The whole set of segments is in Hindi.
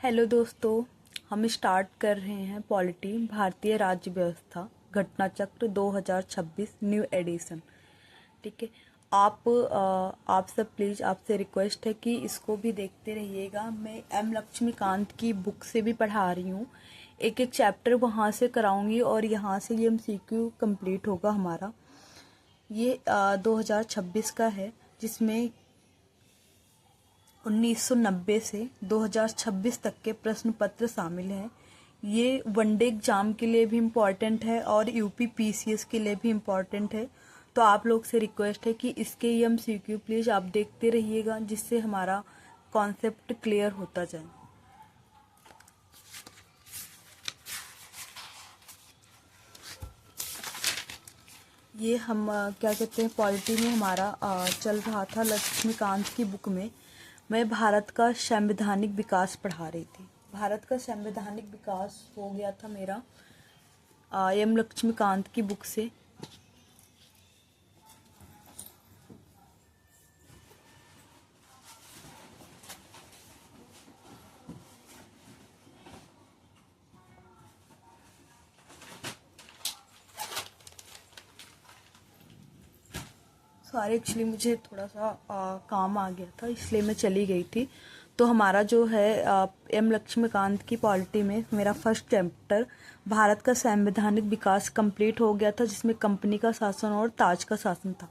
हेलो दोस्तों, हम स्टार्ट कर रहे हैं पॉलिटी भारतीय राज्य व्यवस्था घटना चक्र 2026 न्यू एडिशन। ठीक है। आप सब प्लीज़, आपसे रिक्वेस्ट है कि इसको भी देखते रहिएगा। मैं एम लक्ष्मीकांत की बुक से भी पढ़ा रही हूँ, एक एक चैप्टर वहाँ से कराऊंगी और यहाँ से ये MCQ कंप्लीट होगा हमारा। ये 2026 का है, जिसमें 1990 से 2026 तक के प्रश्न पत्र शामिल हैं। ये वनडे एग्जाम के लिए भी इम्पॉर्टेंट है और यूपी PCS के लिए भी इम्पॉर्टेंट है। तो आप लोग से रिक्वेस्ट है कि इसके ये MCQ प्लीज़ आप देखते रहिएगा, जिससे हमारा कॉन्सेप्ट क्लियर होता जाए। ये हम क्या कहते हैं, पॉलिटी में हमारा चल रहा था लक्ष्मीकांत की बुक में। मैं भारत का संवैधानिक विकास पढ़ा रही थी। भारत का संवैधानिक विकास हो गया था मेरा एम लक्ष्मीकांत की बुक से। सॉरी, एक्चुअली मुझे थोड़ा सा काम आ गया था, इसलिए मैं चली गई थी। तो हमारा जो है एम लक्ष्मीकांत की पॉलिटी में मेरा फर्स्ट चैप्टर भारत का संवैधानिक विकास कंप्लीट हो गया था, जिसमें कंपनी का शासन और ताज का शासन था।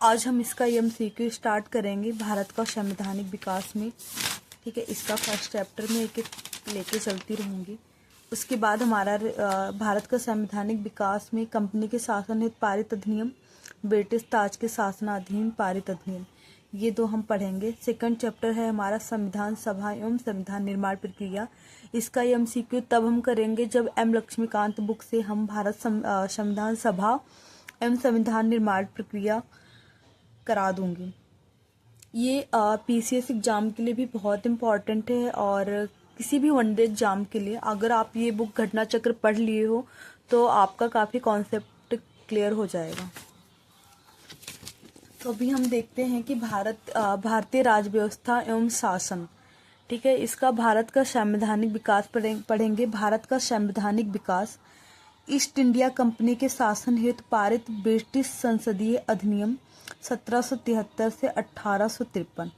आज हम इसका MCQ स्टार्ट करेंगे भारत का संवैधानिक विकास में। ठीक है, इसका फर्स्ट चैप्टर में एक एक लेके चलती रहूँगी। उसके बाद हमारा भारत का संवैधानिक विकास में कंपनी के शासन हेतु पारित अधिनियम, ब्रिटिश ताज के शासनाधीन पारित अधिनियम, ये दो हम पढ़ेंगे। सेकंड चैप्टर है हमारा संविधान सभा एवं संविधान निर्माण प्रक्रिया। इसका MCQ तब हम करेंगे जब एम लक्ष्मीकांत बुक से हम भारत संविधान सभा एवं संविधान निर्माण प्रक्रिया करा दूंगी। ये PCS एग्जाम के लिए भी बहुत इम्पॉर्टेंट है और किसी भी वनडे एग्जाम के लिए अगर आप ये बुक घटना चक्र पढ़ लिए हो तो आपका काफ़ी कॉन्सेप्ट क्लियर हो जाएगा। तो अभी हम देखते हैं कि भारतीय राज्य व्यवस्था एवं शासन। ठीक है, इसका भारत का संवैधानिक विकास पढ़ेंगे। भारत का संवैधानिक विकास ईस्ट इंडिया कंपनी के शासन हेतु पारित ब्रिटिश संसदीय अधिनियम 1773 से 1853,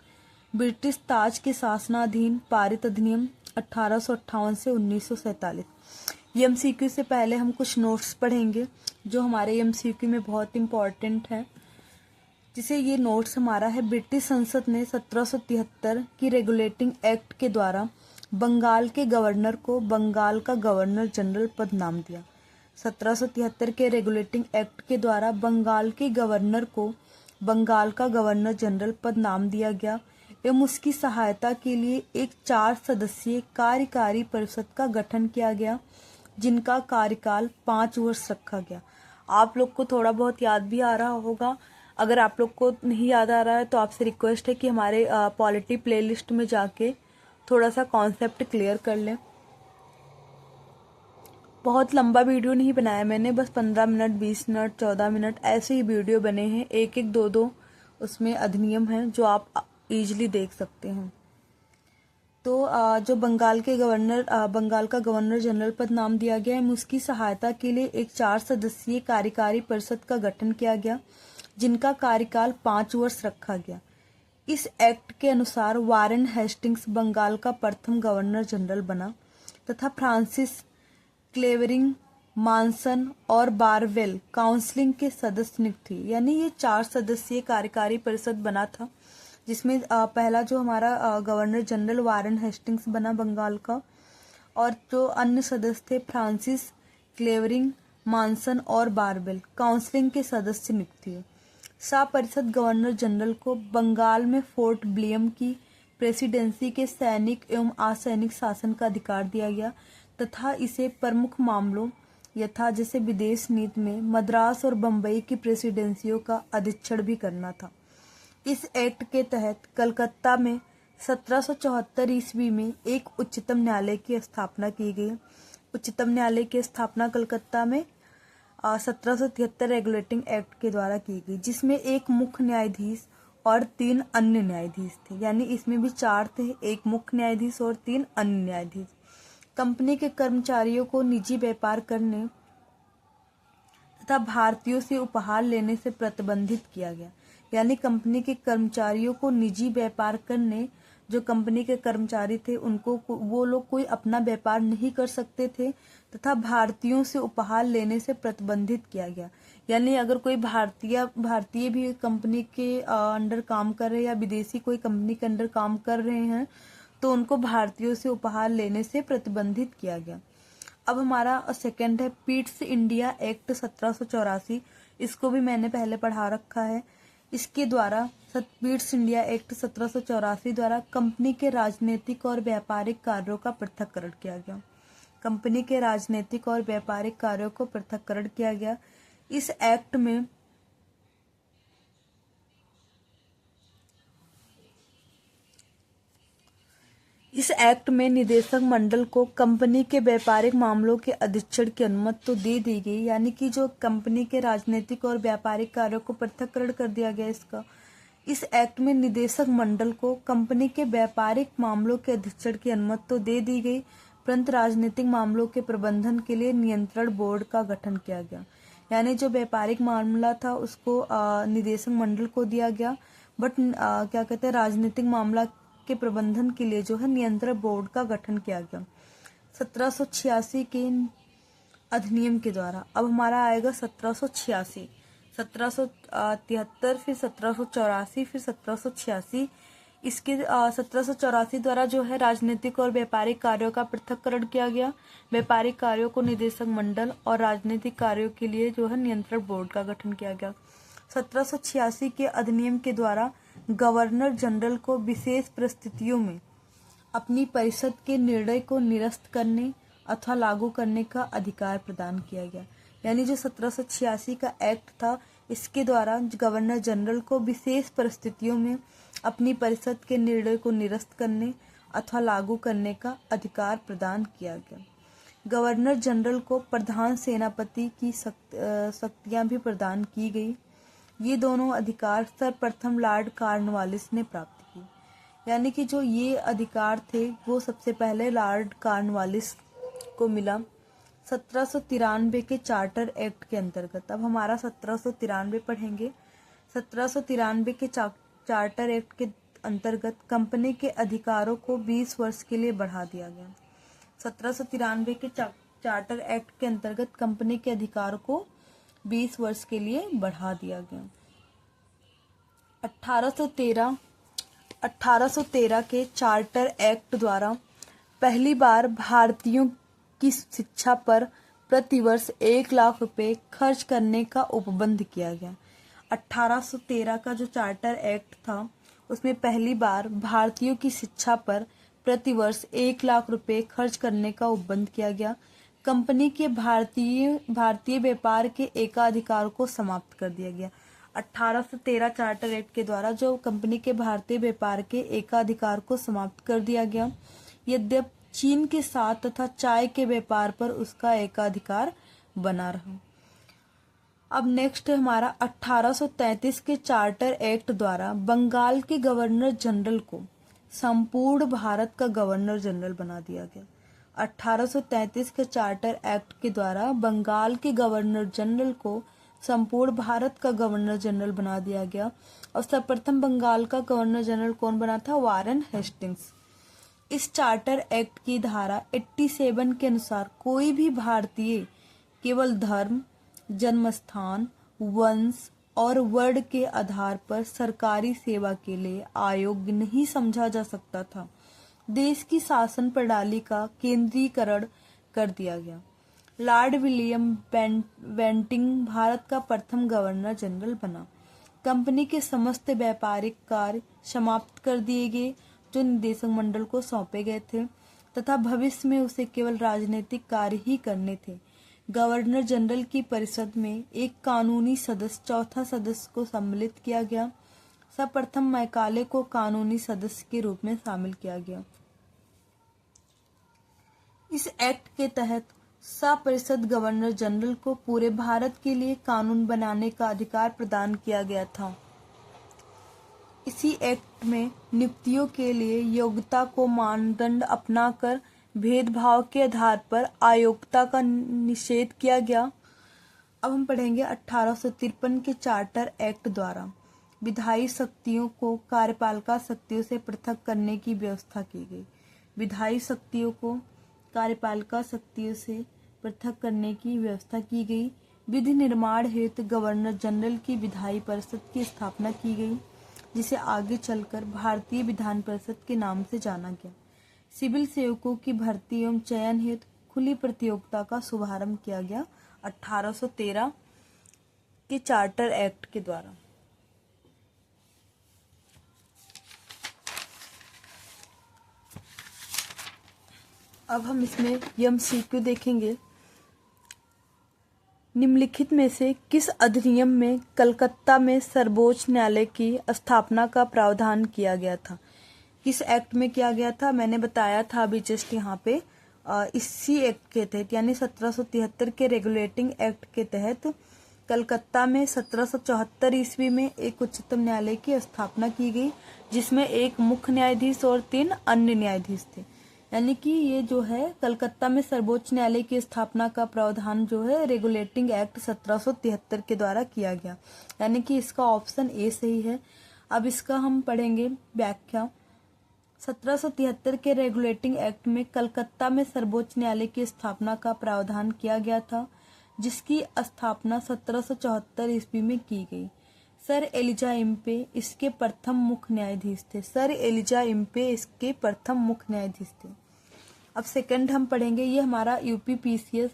ब्रिटिश ताज के शासनाधीन पारित अधिनियम 1858 से 1947। ये MCQ से पहले हम कुछ नोट्स पढ़ेंगे जो हमारे MCQ में बहुत इम्पॉर्टेंट है। जिसे ये नोट्स हमारा है, ब्रिटिश संसद ने 1773 की रेगुलेटिंग एक्ट के द्वारा बंगाल के गवर्नर को बंगाल का गवर्नर जनरल पद नाम दिया। 1773 के रेगुलेटिंग एक्ट के द्वारा बंगाल के गवर्नर को बंगाल का गवर्नर जनरल पद नाम दिया गया एवं उसकी सहायता के लिए एक 4 सदस्यीय कार्यकारी परिषद का गठन किया गया, जिनका कार्यकाल 5 वर्ष रखा गया। आप लोग को थोड़ा बहुत याद भी आ रहा होगा। अगर आप लोग को नहीं याद आ रहा है तो आपसे रिक्वेस्ट है कि हमारे पॉलिटी प्लेलिस्ट में जाके थोड़ा सा कॉन्सेप्ट क्लियर कर लें। बहुत लंबा वीडियो नहीं बनाया मैंने, बस 15 मिनट, 20 मिनट, 14 मिनट ऐसे ही वीडियो बने हैं। एक एक दो दो उसमें अधिनियम हैं जो आप इजीली देख सकते हैं। तो जो बंगाल का गवर्नर जनरल पद नाम दिया गया है, उसकी सहायता के लिए एक 4 सदस्यीय कार्यकारी परिषद का गठन किया गया, जिनका कार्यकाल 5 वर्ष रखा गया। इस एक्ट के अनुसार वारेन हेस्टिंग्स बंगाल का प्रथम गवर्नर जनरल बना तथा फ्रांसिस क्लेवरिंग, मानसन और बारवेल काउंसिलिंग के सदस्य नियुक्त हुए। यानी ये 4 सदस्यीय कार्यकारी परिषद बना था, जिसमें पहला जो हमारा गवर्नर जनरल वारेन हेस्टिंग्स बना बंगाल का, और जो अन्य सदस्य थे फ्रांसिस क्लेवरिंग, मानसन और बारवेल काउंसिलिंग के सदस्य नियुक्त हुए। सा परिषद गवर्नर जनरल को बंगाल में फोर्ट विलियम की प्रेसिडेंसी के सैनिक एवं असैनिक शासन का अधिकार दिया गया तथा इसे प्रमुख मामलों यथा जैसे विदेश नीति में मद्रास और बम्बई की प्रेसिडेंसियों का अधीक्षण भी करना था। इस एक्ट के तहत कलकत्ता में 1774 ईस्वी में एक उच्चतम न्यायालय की स्थापना की गई। उच्चतम न्यायालय की स्थापना कलकत्ता में 1773 रेगुलेटिंग एक्ट के द्वारा की गई, जिसमें एक मुख्य न्यायाधीश और 3 अन्य न्यायाधीश थे, यानी इसमें भी 4 थे, एक मुख्य न्यायाधीश और 3 अन्य न्यायाधीश। कंपनी के कर्मचारियों को निजी व्यापार करने तथा भारतीयों से उपहार लेने से प्रतिबंधित किया गया। यानी कंपनी के कर्मचारियों को निजी व्यापार करने, जो कंपनी के कर्मचारी थे उनको वो लोग कोई अपना व्यापार नहीं कर सकते थे तथा भारतीयों से उपहार लेने से प्रतिबंधित किया गया। यानी अगर कोई भारतीय भी कंपनी के अंडर काम कर रहे हैं या विदेशी कोई कंपनी के अंडर काम कर रहे हैं तो उनको भारतीयों से उपहार लेने से प्रतिबंधित किया गया। अब हमारा सेकंड है पीट्स इंडिया एक्ट 1784। इसको भी मैंने पहले पढ़ा रखा है। इसके द्वारा पीट्स इंडिया एक्ट 1784 द्वारा कंपनी के राजनीतिक और व्यापारिक कार्यों का पृथक्करण किया गया। कंपनी के राजनीतिक और व्यापारिक कार्यों को पृथक्करण किया गया। इस एक्ट में निदेशक मंडल को कंपनी के व्यापारिक मामलों के अधीक्षण की अनुमति तो दे दी गई, यानी कि जो कंपनी के राजनीतिक और व्यापारिक कार्यों को पृथक्करण कर दिया गया। इस एक्ट में निदेशक मंडल को कंपनी के व्यापारिक मामलों के अधीक्षण की अनुमति तो दे दी गई, परंतु राजनीतिक मामलों के प्रबंधन के लिए नियंत्रण बोर्ड का गठन किया गया। यानी जो व्यापारिक मामला था उसको निदेशक मंडल को दिया गया, बट राजनीतिक मामला के प्रबंधन के लिए जो है नियंत्रण बोर्ड का गठन किया गया 1786 के अधिनियम के द्वारा। अब हमारा आएगा 1786, 1773, फिर 1784, फिर 1786। इसके 1784 द्वारा जो है राजनीतिक और व्यापारिक कार्यों का पृथक्करण किया गया। व्यापारिक कार्यों को निदेशक मंडल और राजनीतिक कार्यों के लिए जो है नियंत्रण बोर्ड का गठन किया गया। 1786 के अधिनियम के द्वारा गवर्नर जनरल को विशेष परिस्थितियों में अपनी परिषद के निर्णय को निरस्त करने अथवा लागू करने का अधिकार प्रदान किया गया। यानी जो 1786 का एक्ट था, इसके द्वारा गवर्नर जनरल को विशेष परिस्थितियों में अपनी परिषद के निर्णय को निरस्त करने अथवा लागू करने का अधिकार प्रदान किया गया। गवर्नर जनरल को प्रधान सेनापति की शक्तियां भी प्रदान की गई। ये दोनों अधिकार सर्वप्रथम लॉर्ड कॉर्नवालिस ने प्राप्त की। यानी कि जो ये अधिकार थे वो सबसे पहले लॉर्ड कॉर्नवालिस को मिला 1793 के चार्टर एक्ट के अंतर्गत। अब हमारा 1793 पढ़ेंगे। 1793 के चार्टर एक्ट के अंतर्गत कंपनी के अधिकारों को 20 वर्ष के लिए बढ़ा दिया गया। 1793 के चार्टर एक्ट के अंतर्गत कंपनी के अधिकारों को 20 वर्ष के लिए बढ़ा दिया गया। 1813 के चार्टर एक्ट द्वारा पहली बार भारतीयों की शिक्षा पर प्रतिवर्ष 1 लाख रुपए खर्च करने का उपबंध किया गया। 1813 का जो चार्टर एक्ट था उसमें पहली बार भारतीयों की शिक्षा पर प्रतिवर्ष 1 लाख रुपए खर्च करने का उपबंध किया गया। कंपनी के भारतीय व्यापार के एकाधिकार को समाप्त कर दिया गया। 1813 चार्टर एक्ट के द्वारा जो कंपनी के भारतीय व्यापार के एकाधिकार को समाप्त कर दिया गया। यद्यपि चीन के साथ तथा चाय के व्यापार पर उसका एकाधिकार बना रहा। अब नेक्स्ट है हमारा 1833 के चार्टर एक्ट द्वारा बंगाल के गवर्नर जनरल को संपूर्ण भारत का गवर्नर जनरल बना दिया गया। 1833 के चार्टर एक्ट के द्वारा बंगाल के गवर्नर जनरल को संपूर्ण भारत का गवर्नर जनरल बना दिया गया। और सर्वप्रथम बंगाल का गवर्नर जनरल कौन बना था? Warren Hastings. इस चार्टर एक्ट की धारा 87 के अनुसार कोई भी भारतीय केवल धर्म, जन्मस्थान, वंश और वर्ण के आधार पर सरकारी सेवा के लिए अयोग्य नहीं समझा जा सकता था। देश की शासन प्रणाली का केंद्रीकरण कर दिया गया। लॉर्ड विलियम बेंटिंग भारत का प्रथम गवर्नर जनरल बना। कंपनी के समस्त व्यापारिक कार्य समाप्त कर दिए गए जो निदेशक मंडल को सौंपे गए थे तथा भविष्य में उसे केवल राजनीतिक कार्य ही करने थे। गवर्नर जनरल की परिषद में एक कानूनी सदस्य, चौथा सदस्य को सम्मिलित किया गया। सर्वप्रथम मैकाले को कानूनी सदस्य के रूप में शामिल किया गया। इस एक्ट के तहत सपरिषद गवर्नर जनरल को पूरे भारत के लिए कानून बनाने का अधिकार प्रदान किया गया था। इसी एक्ट में नियुक्तियों के लिए योग्यता को मानदंड अपनाकर भेदभाव के आधार पर अयोग्यता का निषेध किया गया। अब हम पढ़ेंगे 1853 के चार्टर एक्ट द्वारा विधायी शक्तियों को कार्यपालिका शक्तियों से पृथक करने की व्यवस्था की गई। विधायी शक्तियों को कार्यपालिका शक्तियों से पृथक करने की व्यवस्था की गई। विधि निर्माण हेतु गवर्नर जनरल की विधायी परिषद की स्थापना की गई, जिसे आगे चलकर भारतीय विधान परिषद के नाम से जाना गया। सिविल सेवकों की भर्ती एवं चयन हेतु खुली प्रतियोगिता का शुभारंभ किया गया 1813 के चार्टर एक्ट के द्वारा। अब हम इसमें MCQ देखेंगे। निम्नलिखित में से किस अधिनियम में कलकत्ता में सर्वोच्च न्यायालय की स्थापना का प्रावधान किया गया था? किस एक्ट में किया गया था? मैंने बताया था अभी जस्ट यहाँ पे इसी एक्ट के तहत यानी 1773 के रेगुलेटिंग एक्ट के तहत कलकत्ता में 1774 ईस्वी में एक उच्चतम न्यायालय की स्थापना की गई, जिसमें एक मुख्य न्यायाधीश और 3 अन्य न्यायाधीश थे। यानी कि ये जो है कलकत्ता में सर्वोच्च न्यायालय की स्थापना का प्रावधान जो है रेगुलेटिंग एक्ट 1773 के द्वारा किया गया, यानी कि इसका ऑप्शन ए सही है। अब इसका हम पढ़ेंगे व्याख्या। 1773 के रेगुलेटिंग एक्ट में कलकत्ता में सर्वोच्च न्यायालय की स्थापना का प्रावधान किया गया था, जिसकी स्थापना 1774 ईस्वी में की गई। सर एलिजा इम्पे इसके प्रथम मुख्य न्यायाधीश थे। सर एलिजा इम्पे इसके प्रथम मुख्य न्यायाधीश थे। अब सेकंड हम पढ़ेंगे, ये हमारा UPPCS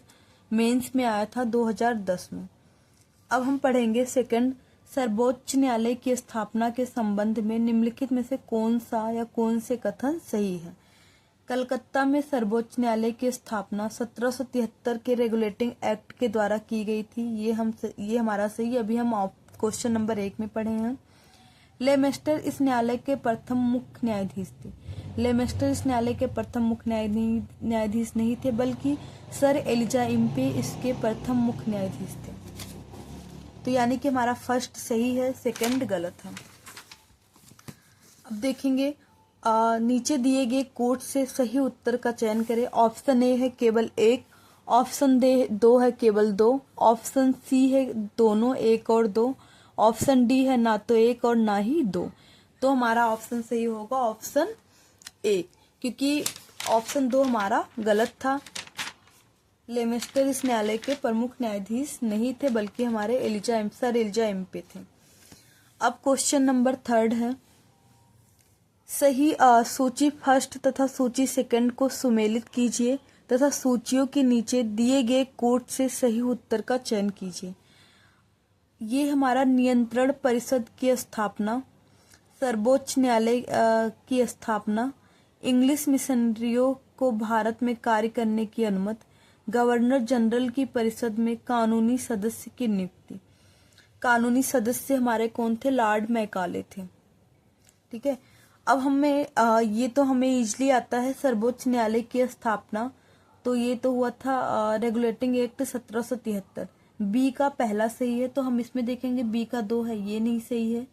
मेंस में आया था 2010 में। अब हम पढ़ेंगे सेकंड, सर्वोच्च न्यायालय की स्थापना के संबंध में निम्नलिखित में से कौन सा या कौन से कथन सही है? कलकत्ता में सर्वोच्च न्यायालय की स्थापना 1773 के रेगुलेटिंग एक्ट के द्वारा की गई थी। ये हमारा सही। अभी हम क्वेश्चन नंबर 1 में पढ़े हैं। लेमेस्टर इस न्यायालय के प्रथम मुख्य न्यायाधीश थे। लेमेस्टर इस न्यायालय के प्रथम मुख्य न्यायाधीश नहीं थे, बल्कि सर एलिजा इम्पे इसके प्रथम मुख्य न्यायाधीश थे। तो यानी कि हमारा फर्स्ट सही है, सेकंड गलत है। अब देखेंगे नीचे दिए गए कोट से सही उत्तर का चयन करें। ऑप्शन ए है केवल 1, ऑप्शन 2 है केवल 2, ऑप्शन सी है दोनों 1 और 2, ऑप्शन डी है ना तो 1 और ना ही 2। तो हमारा ऑप्शन सही होगा ऑप्शन ए, क्योंकि ऑप्शन 2 हमारा गलत था। लेमेस्टर इस न्यायालय के प्रमुख न्यायाधीश नहीं थे, बल्कि हमारे सर एलिजा इम्पे थे। अब क्वेश्चन नंबर 3 है, सही सूची फर्स्ट तथा सूची सेकंड को सुमेलित कीजिए तथा सूचियों के नीचे दिए गए कोट से सही उत्तर का चयन कीजिए। ये हमारा नियंत्रण परिषद की स्थापना, सर्वोच्च न्यायालय की स्थापना, इंग्लिश मिशनरियों को भारत में कार्य करने की अनुमति, गवर्नर जनरल की परिषद में कानूनी सदस्य की नियुक्ति। कानूनी सदस्य हमारे कौन थे? लॉर्ड मैकाले थे। ठीक है। अब हमें ये तो हमें इजली आता है, सर्वोच्च न्यायालय की स्थापना तो ये तो हुआ था रेगुलेटिंग एक्ट 1773। बी का पहला सही है, तो हम इसमें देखेंगे बी का 2 है, ये नहीं सही है।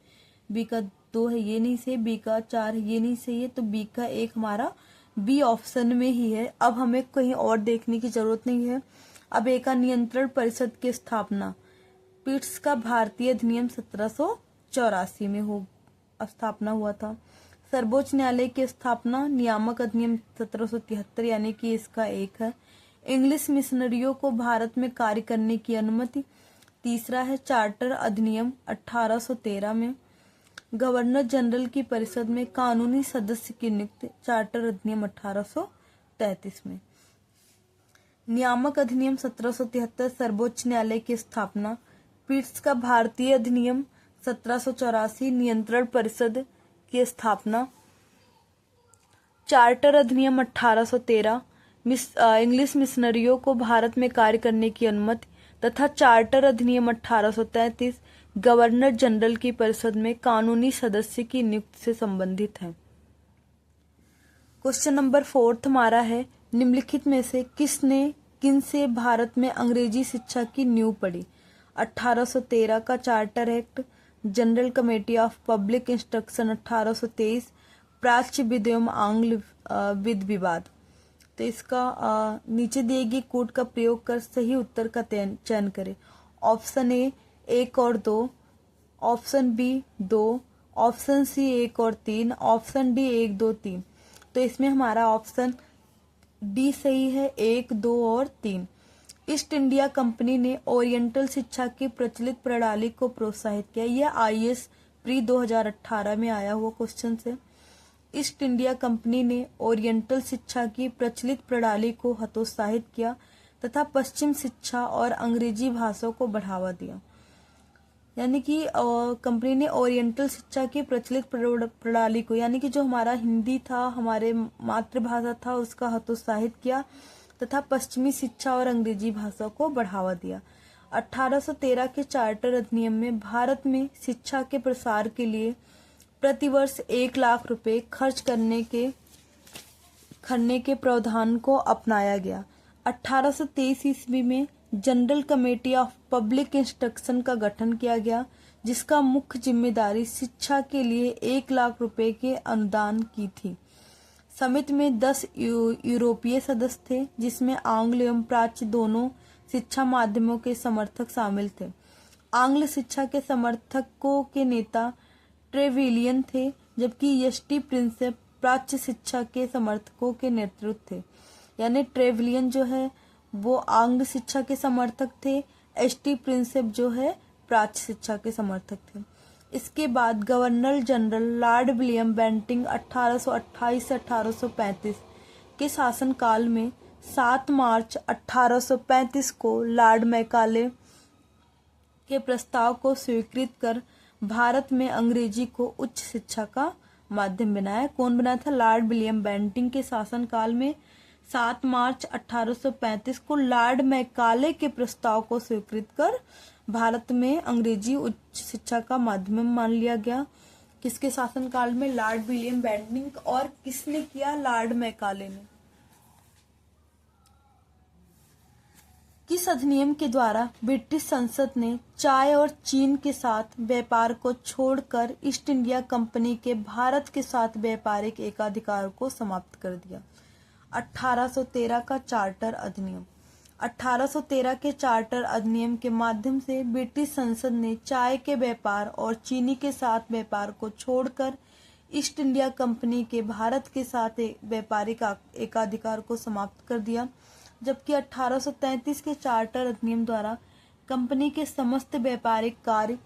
बी का 2 है, ये नहीं सही। बी का 4 है, ये नहीं सही है। तो बी का 1 हमारा बी ऑप्शन में ही है। अब हमें कहीं और देखने की जरूरत नहीं है। अब ए का नियंत्रण परिषद की स्थापना, पिट्स का भारतीय अधिनियम 1784 में स्थापना हुआ था। सर्वोच्च न्यायालय की स्थापना नियामक अधिनियम 1773, यानी कि इसका 1 है। इंग्लिश मिशनरियों को भारत में कार्य करने की अनुमति, तीसरा है चार्टर अधिनियम 1813 में। गवर्नर जनरल की परिषद में कानूनी सदस्य की नियुक्ति, चार्टर अधिनियम 1833 में। नियामक अधिनियम 1773, सर्वोच्च न्यायालय की स्थापना, पिट्स का भारतीय अधिनियम 1784, नियंत्रण परिषद की स्थापना, चार्टर अधिनियम 1813, इंग्लिश मिशनरियों को भारत में कार्य करने की अनुमति तथा चार्टर अधिनियम 1833 गवर्नर जनरल की परिषद में कानूनी सदस्य की नियुक्ति से संबंधित है। क्वेश्चन नंबर 4 हमारा है, निम्नलिखित में से किन से भारत में अंग्रेजी शिक्षा की नींव पड़ी? 1813 का charter act, general committee of public instruction 1823, प्राच्य विद एवं आंग्ल विद विवाद। तो इसका नीचे दिए गए कोड का प्रयोग कर सही उत्तर का चयन करें। ऑप्शन ए 1 और 2, ऑप्शन बी 2, ऑप्शन सी 1 और 3, ऑप्शन डी 1, 2, 3। तो इसमें हमारा ऑप्शन डी सही है, 1, 2 और 3। ईस्ट इंडिया कंपनी ने ओरिएंटल शिक्षा की प्रचलित प्रणाली को प्रोत्साहित किया। यह IAS प्री 2018 में आया हुआ क्वेश्चन है। ईस्ट इंडिया कंपनी ने ओरिएंटल शिक्षा की प्रचलित प्रणाली को हतोत्साहित किया तथा पश्चिम शिक्षा और अंग्रेजी भाषा को बढ़ावा दिया। यानी कि कंपनी ने ओरिएंटल शिक्षा की प्रचलित प्रणाली को, यानी कि जो हमारा हिंदी था, हमारे मातृभाषा था, उसका हतोत्साहित किया तथा पश्चिमी शिक्षा और अंग्रेजी भाषा को बढ़ावा दिया। 1813 के चार्टर अधिनियम में भारत में शिक्षा के प्रसार के लिए प्रतिवर्ष 1 लाख रुपए खर्च करने के प्रावधान को अपनाया गया। 1823 ईस्वी में general committee of public instruction का गठन किया गया, जिसका मुख्य जिम्मेदारी शिक्षा के लिए 1 लाख रुपए के अनुदान की थी। समिति में 10 यूरोपीय सदस्य थे, जिसमें आंग्ल एवं प्राच्य दोनों शिक्षा माध्यमों के समर्थक शामिल थे। आंग्ल शिक्षा के समर्थकों के नेता ट्रेविलियन थे, जबकि एसटी प्रिंसेप प्राच्य शिक्षा के समर्थकों के नेतृत्व थे। यानी ट्रेविलियन जो है वो आंग्ल शिक्षा के समर्थक थे, एसटी प्रिंसेप जो है प्राच्य शिक्षा के समर्थक थे। इसके बाद governor general Lord William Bentinck 1828 से 1835 के शासनकाल में 7 मार्च 1835 को लॉर्ड मैकाले के प्रस्ताव को स्वीकृत कर भारत में अंग्रेजी को उच्च शिक्षा का माध्यम बनाया। कौन बनाया था? लॉर्ड विलियम बेंटिंक के शासनकाल में 7 मार्च 1835 को लॉर्ड मैकाले के प्रस्ताव को स्वीकृत कर भारत में अंग्रेजी उच्च शिक्षा का माध्यम मान लिया गया। किसके शासनकाल में? Lord William Bentinck. और किसने किया? लॉर्ड मैकाले ने। किस अधिनियम के द्वारा ब्रिटिश संसद ने चाय और चीन के साथ व्यापार को छोड़कर ईस्ट इंडिया कंपनी के भारत के साथ व्यापारिक एकाधिकार को समाप्त कर दिया? 1813 का चार्टर अधिनियम। 1813 के चार्टर अधिनियम के माध्यम से ब्रिटिश संसद ने चाय के व्यापार और चीनी के साथ व्यापार को छोड़कर ईस्ट इंडिया कंपनी के भारत के साथ व्यापारिक एकाधिकार को समाप्त कर दिया, जबकि 1833 के चार्टर अधिनियम द्वारा कंपनी के समस्त व्यापारिक कार्य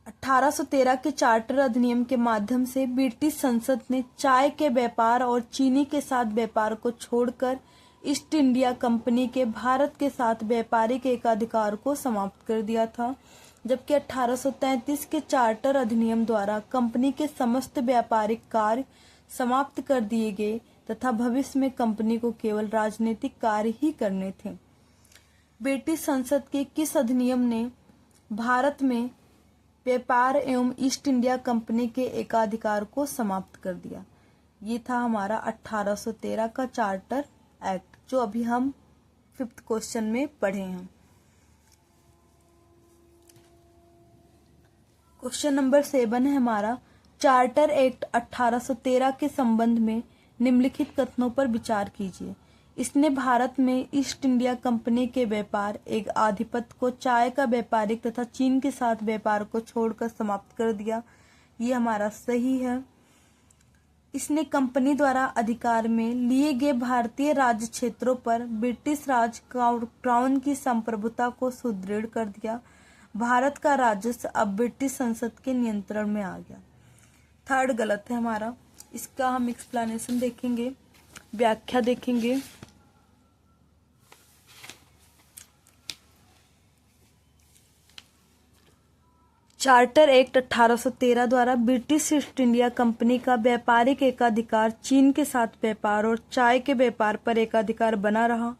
1813 के चार्टर अधिनियम के माध्यम से ब्रिटिश संसद ने चाय के व्यापार और चीनी के साथ व्यापार को छोड़कर ईस्ट इंडिया कंपनी के भारत के साथ व्यापारिक एकाधिकार को समाप्त कर दिया था, जबकि 1833 के चार्टर अधिनियम द्वारा कंपनी के समस्त व्यापारिक कार्य समाप्त कर दिए गए तथा भविष्य में कंपनी को केवल राजनीतिक कार्य ही करने थे। ब्रिटिश संसद के किस अधिनियम ने भारत में व्यापार एवं ईस्ट इंडिया कंपनी के एकाधिकार को समाप्त कर दिया? ये था हमारा 1813 का चार्टर एक्ट, जो अभी हम 5th क्वेश्चन में पढ़े हैं। क्वेश्चन नंबर 7 है हमारा, चार्टर एक्ट 1813 के संबंध में निम्नलिखित कथनों पर विचार कीजिए। इसने भारत में ईस्ट इंडिया कंपनी के व्यापार एक आधिपत्य को चाय का व्यापारिक तथा चीन के साथ व्यापार को छोड़कर समाप्त कर दिया। ये हमारा सही है। इसने कंपनी द्वारा अधिकार में लिए गए भारतीय राज्य क्षेत्रों पर ब्रिटिश राज क्राउन की संप्रभुता को सुदृढ़ कर दिया। भारत का राजस्व अब ब्रिटिश संसद के नियंत्रण में आ गया। 3rd गलत है हमारा। इसका हम एक्सप्लेनेशन देखेंगे, व्याख्या देखेंगे। चार्टर एक्ट 1813 द्वारा ब्रिटिश ईस्ट इंडिया कंपनी का व्यापारिक एकाधिकार चीन के साथ व्यापार और चाय के व्यापार पर एकाधिकार बना रहा,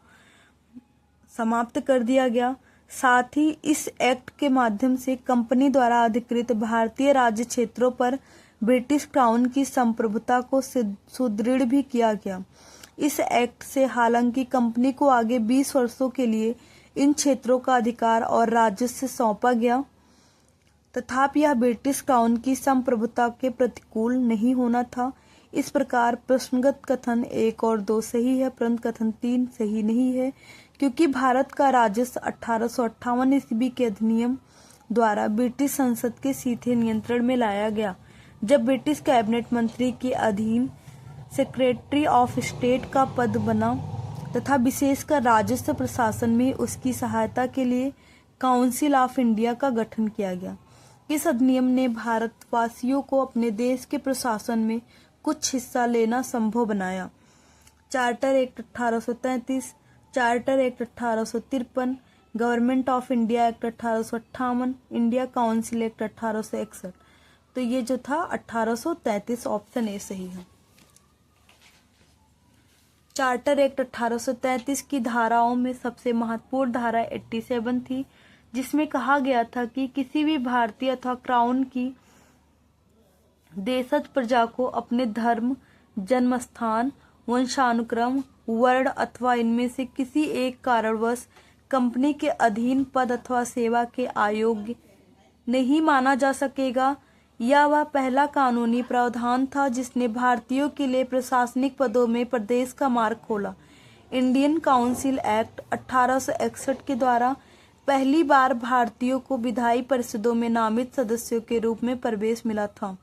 समाप्त कर दिया गया। साथ ही इस एक्ट के माध्यम से कंपनी द्वारा अधिकृत भारतीय राज्य क्षेत्रों पर ब्रिटिश क्राउन की संप्रभुता को सुदृढ़ भी किया गया। इस एक्ट से हालांकि कंपनी को आगे 20 वर्षों के लिए इन क्षेत्रों का अधिकार और राजस्व सौंपा गया। तथापि यह ब्रिटिश क्राउन की संप्रभुता के प्रतिकूल नहीं होना था। इस प्रकार प्रश्नगत कथन 1 और 2 सही है, परंतु कथन 3 सही नहीं है, क्योंकि भारत का राजस्व 1858 ईस्वी के अधिनियम द्वारा ब्रिटिश संसद के सीधे नियंत्रण में लाया गया, जब ब्रिटिश कैबिनेट मंत्री के अधीन सेक्रेटरी ऑफ स्टेट का पद बना तथा विशेषकर राजस्व प्रशासन में उसकी सहायता के लिए काउंसिल ऑफ इंडिया का गठन किया गया। इस अधिनियम ने भारतवासियों को अपने देश के प्रशासन में कुछ हिस्सा लेना संभव बनाया। Charter act 1833, charter act 1853, government of India act 1858, India council act 1861। तो ये जो था 1833 ऑप्शन ए सही है। चार्टर एक्ट 1833 की धाराओं में सबसे महत्वपूर्ण धारा 87 थी, जिसमें कहा गया था कि किसी भी भारतीय अथवा क्राउन की देशज प्रजा को अपने धर्म, जन्मस्थान, वंशानुक्रम, वर्ण अथवा इनमें से किसी एक कारणवश कंपनी के अधीन पद अथवा सेवा के अयोग्य नहीं माना जा सकेगा। यह वह पहला कानूनी प्रावधान था जिसने भारतीयों के लिए प्रशासनिक पदों में प्रवेश का मार्ग खोला। इंडियन काउंसिल एक्ट 1861 के द्वारा पहली बार भारतीयों को विधायी परिषदों में नामित सदस्यों के रूप में प्रवेश मिला था।